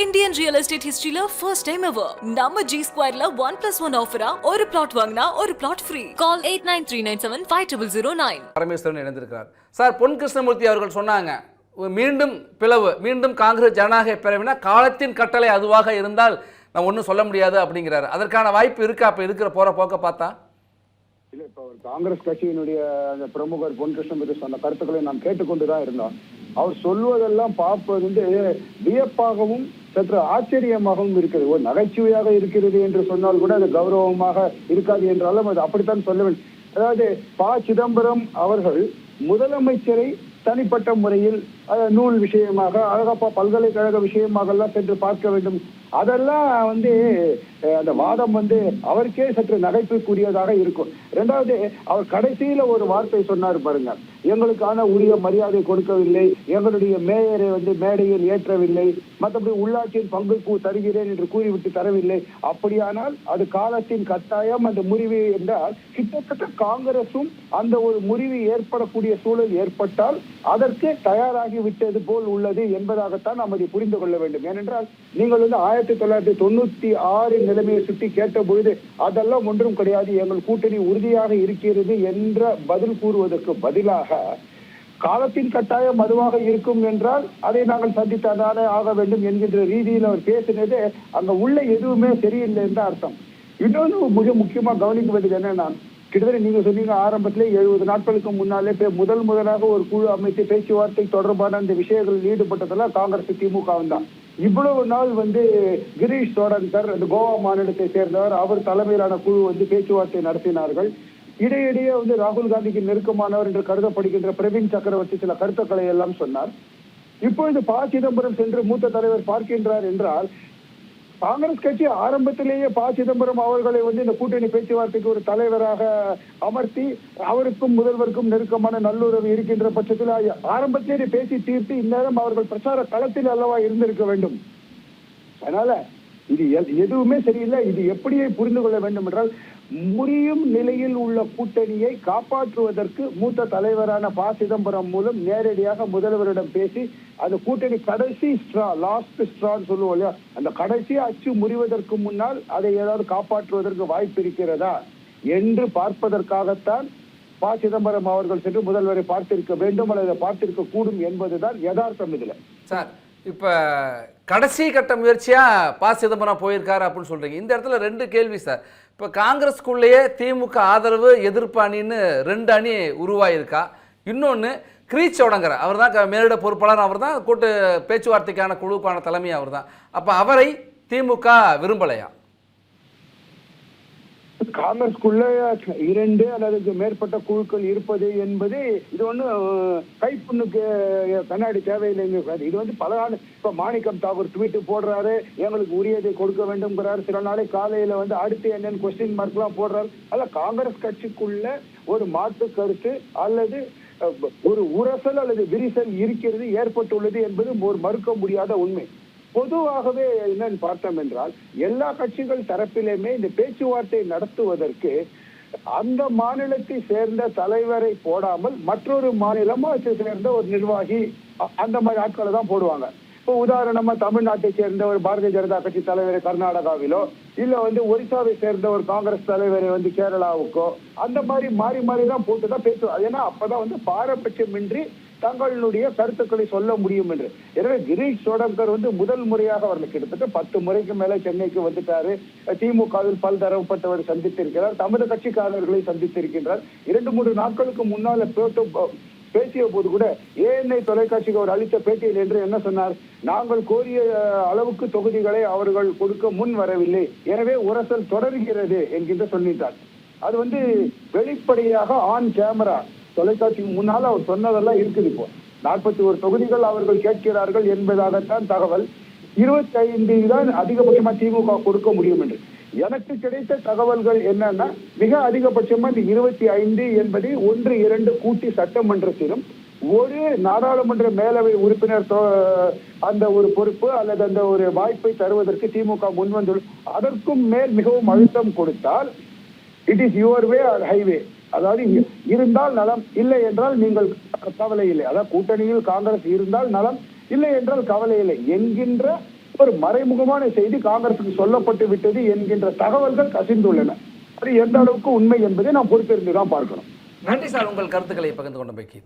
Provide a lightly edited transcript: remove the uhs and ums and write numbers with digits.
Indian real estate history la first time ever. நம்ம G Square la 1+1 offer ஒரு plot வாங்கினா ஒரு plot free. Call 8939750009. Parameswaran இணைந்திருக்கிறார். Sir, பொன் கிருஷ்ணமூர்த்தி அவர்கள் சொன்னாங்க, மீண்டும் பிளவு, மீண்டும் காங்கிரஸ் ஜனநாயக பிளவினா காலத்தின் கட்டளை அதுவாக இருந்தால் நான் ஒன்றும் சொல்ல முடியாது அப்படிங்கிறாரு. அதற்கான வாய்ப்பு இருக்கா? அப்போ இருக்கிற போற போக்க பார்த்தா? இல்லை, இப்போ காங்கிரஸ் கட்சியினுடைய அந்த பிரமுகர் பொன் கிருஷ்ணமூர்த்தி சொன்ன கருத்துக்களை நாம் கேட்டுக்கொண்டுதான் இருந்தோம். அவர் சொல்வதெல்லாம் பார்ப்பது வியப்பாகவும் சற்று ஆச்சரியமாகவும் இருக்கிறது. ஒரு நகைச்சுவையாக இருக்கிறது என்று சொன்னால் கூட அது கௌரவமாக இருக்காது என்றாலும் அது அப்படித்தான் சொல்ல வேண்டும். அதாவது சிதம்பரம் அவர்கள் முதலமைச்சரை தனிப்பட்ட முறையில் நூல் விஷயமாக, அழகப்பா பல்கலைக்கழக விஷயமாக எல்லாம் சென்று பார்க்க வேண்டும். அதெல்லாம் அந்த வாதம் அவருக்கே சற்று நகைப்புக்குரியதாக இருக்கும். இரண்டாவது, அவர் கடைசியில ஒரு வார்த்தை சொன்னார் பாருங்க, எங்களுக்கான உரிய மரியாதை கொடுக்கவில்லை, எங்களுடைய மேயரை மேடையில் ஏற்றவில்லை, மற்றபடி உள்ளாட்சியின் பங்கு தருகிறேன் என்று கூறிவிட்டு தரவில்லை. அப்படியானால் அது காலத்தின் கட்டாயம் அந்த முறிவு என்றால் கிட்டத்தட்ட காங்கிரசும் அந்த ஒரு முறிவு ஏற்படக்கூடிய சூழல் ஏற்பட்டால் அதற்கு தயாராகி விட்டது போல் உள்ளது என்பதாகத்தான் நாம் அதை புரிந்து கொள்ள வேண்டும். ஏனென்றால் நீங்கள் 1996 நிலைமையை சுட்டி கேட்ட பொழுது அதெல்லாம் ஒன்றும் கிடையாது, எங்கள் கூட்டணி உறுதியாக இருக்கிறது என்ற பதில் கூறுவதற்கு பதிலாக காலத்தின் கட்டாயம் அதுவாக இருக்கும் என்றால் அதை நாங்கள் சந்தித்தானே ஆக வேண்டும் என்கின்ற ரீதியில் அவர் பேசினது அங்க உள்ள எதுவுமே சரியில்லை என்ற அர்த்தம். இன்னொன்று மிக முக்கியமா கவனிக்க வேண்டியது என்னன்னா, கிட்டத்தட்ட நீங்க சொன்னீங்க ஆரம்பத்திலே 70 நாட்களுக்கு முன்னாலே முதலாக ஒரு குழு அமைத்து பேச்சுவார்த்தை தொடர்பான அந்த விஷயங்களில் ஈடுபட்டதெல்லாம் காங்கிரஸ் திமுகவும் தான். இவ்வளவு நாள் கிரீஷ் சோடங்கர் அந்த கோவா மாநிலத்தை சேர்ந்தவர், அவர் தலைமையிலான குழு பேச்சுவார்த்தை நடத்தினார்கள். இடையிடையே ராகுல் காந்திக்கு நெருக்கமானவர் என்று கருதப்படுகின்ற பிரவீன் சக்கரவர்த்தி சில கருத்துக்களை எல்லாம் சொன்னார். இப்பொழுது சிதம்பரம் சென்று மூத்த தலைவர் பார்க்கின்றார் என்றால் காங்கிரஸ் கட்சி ஆரம்பத்திலேயே சிதம்பரம் அவர்களை இந்த கூட்டணி பேச்சுவார்த்தைக்கு ஒரு தலைவராக அமர்த்தி அவருக்கும் முதல்வருக்கும் நெருக்கமான நல்லுறவு இருக்கின்ற பட்சத்தில் ஆரம்பத்திலேயே பேசி தீர்த்து இந்நேரம் அவர்கள் பிரச்சார களத்தில் அல்லவா இருந்திருக்க வேண்டும். அதனால இது எதுவுமே சரியில்லை. இது எப்படியே புரிந்து கொள்ள வேண்டும் என்றால், முறியும் நிலையில் உள்ள கூட்டணியை காப்பாற்றுவதற்கு மூத்த தலைவரான சிதம்பரம் மூலம் நேரடியாக முதல்வரிடம் பேசி அந்த கூட்டணி கடைசி ஸ்ட்ரா, லாஸ்ட் ஸ்ட்ரான்னு சொல்லுவோம் இல்லையா, அந்த கடைசி அச்சு முறிவதற்கு முன்னால் அதை ஏதாவது காப்பாற்றுவதற்கு வாய்ப்பு இருக்கிறதா என்று பார்ப்பதற்காகத்தான் சிதம்பரம் அவர்கள் சென்று முதல்வரை பார்த்திருக்க வேண்டும் அல்லது பார்த்திருக்க கூடும் என்பதுதான் யதார்த்தம். இதுல சார், இப்போ கடைசி கட்ட முயற்சியாக சிதம்பரம் போயிருக்காரு அப்படின்னு சொல்கிறீங்க. இந்த இடத்துல 2 கேள்வி சார். இப்போ காங்கிரஸ்குள்ளேயே திமுக ஆதரவு எதிர்ப்பு அணின்னு 2 அணி உருவாயிருக்கா? இன்னொன்று, கிரீஷ் சோடங்கர் அவர் தான் மேலிட பொறுப்பாளர், அவர் தான் கூட்டு பேச்சுவார்த்தைக்கான குழுக்கான தலைமை அவர் தான். அப்போ அவரை திமுக விரும்பலையா? காங்கிரஸ்குள்ள 2 அல்லது மேற்பட்ட குழுக்கள் இருப்பது என்பது இது கைப்புண்ணுக்கு கண்ணாடி தேவையில்லைங்க. இது பல நாள் இப்ப மாணிக்கம் தாக்கூர் ட்வீட் போடுறாரு, எங்களுக்கு உரியதை கொடுக்க வேண்டும்ங்கிறாரு. சில நாளை காலையில அடுத்து என்னன்னு கொஸ்டின் மார்க் எல்லாம் போடுறாரு. அல்ல, காங்கிரஸ் கட்சிக்குள்ள ஒரு மாற்று கருத்து அல்லது ஒரு உரசல் அல்லது விரிசல் இருக்கிறது, ஏற்பட்டுள்ளது என்பது ஒரு மறுக்க முடியாத உண்மை. பொதுவாகவே என்னன்னு பார்த்தோம் என்றால் எல்லா கட்சிகள் தரப்பிலுமே இந்த பேச்சுவார்த்தை நடத்துவதற்கு அந்த மாநிலத்தை சேர்ந்த தலைவரை போடாமல் மற்றொரு மாநிலத்தை சேர்ந்த ஒரு நிர்வாகி அந்த மாதிரி ஆட்களை தான் போடுவாங்க. இப்போ உதாரணமா தமிழ்நாட்டை சேர்ந்த ஒரு பாரதிய ஜனதா கட்சி தலைவரை கர்நாடகாவிலோ இல்ல ஒரிசாவை சேர்ந்த ஒரு காங்கிரஸ் தலைவரை கேரளாவுக்கோ அந்த மாதிரி மாறி மாறி தான் போட்டுதான் பேசுவாங்க. ஏன்னா அப்பதான் பாரபட்சமின்றி தங்களுடைய கருத்துக்களை சொல்ல முடியும் என்று. எனவே கிரீஷ் சோடங்கர் முதல் முறையாக அவர்கள் கிட்டத்தட்ட 10 முறைக்கு மேல சென்னைக்கு வந்துட்டாரு. திமுகவில் பல்தரப்பட்டவர் சந்தித்திருக்கிறார், தமிழக கட்சிக்காரர்களை சந்தித்திருக்கின்றார். 2-3 நாட்களுக்கு முன்னால பேசிய போது கூட ஏஎன்ஐ தொலைக்காட்சிக்கு அவர் அளித்த பேட்டியில் என்று என்ன சொன்னார், நாங்கள் கோரிய அளவுக்கு தொகுதிகளை அவர்கள் கொடுக்க முன் வரவில்லை, எனவே உரசல் தொடர்கிறது என்கின்ற சொல்லிட்டார். அது வெளிப்படையாக ஆன் கேமரா தொலைக்காட்சிக்கு முன்னால அவர் சொன்னதெல்லாம் இருக்குது. இப்போ 41 தொகுதிகள் அவர்கள் கேட்கிறார்கள் என்பதாகத்தான் தகவல். 25 தான் அதிகபட்சமா திமுக கொடுக்க முடியும் என்று எனக்கு கிடைத்த தகவல்கள் என்னன்னா, மிக அதிகபட்சமா இந்த 25 என்பதை 1-2 கூட்டி சட்டமன்றத்திலும் ஒரு நாடாளுமன்ற மேலவை உறுப்பினர் அந்த ஒரு பொறுப்பு அல்லது அந்த ஒரு வாய்ப்பை தருவதற்கு திமுக முன்வந்துள்ளது. அதற்கும் மேல் மிகவும் அழுத்தம் கொடுத்தால் it is your way or highway, அதாவது இருந்தால் நலம், இல்லை என்றால் நீங்கள் கவலை இல்லை. அதாவது கூட்டணியில் காங்கிரஸ் இருந்தால் நலம், இல்லை என்றால் கவலை இல்லை என்கின்ற ஒரு மறைமுகமான செய்தி காங்கிரசுக்கு சொல்லப்பட்டு விட்டது என்கின்ற தகவல்கள் கசிந்துள்ளன. அது எந்த அளவுக்கு உண்மை என்பதை நாம் பொறுத்திருந்து தான் பார்க்கணும். நன்றி சார், உங்கள் கருத்துக்களை பகிர்ந்து கொண்ட பைக்கி.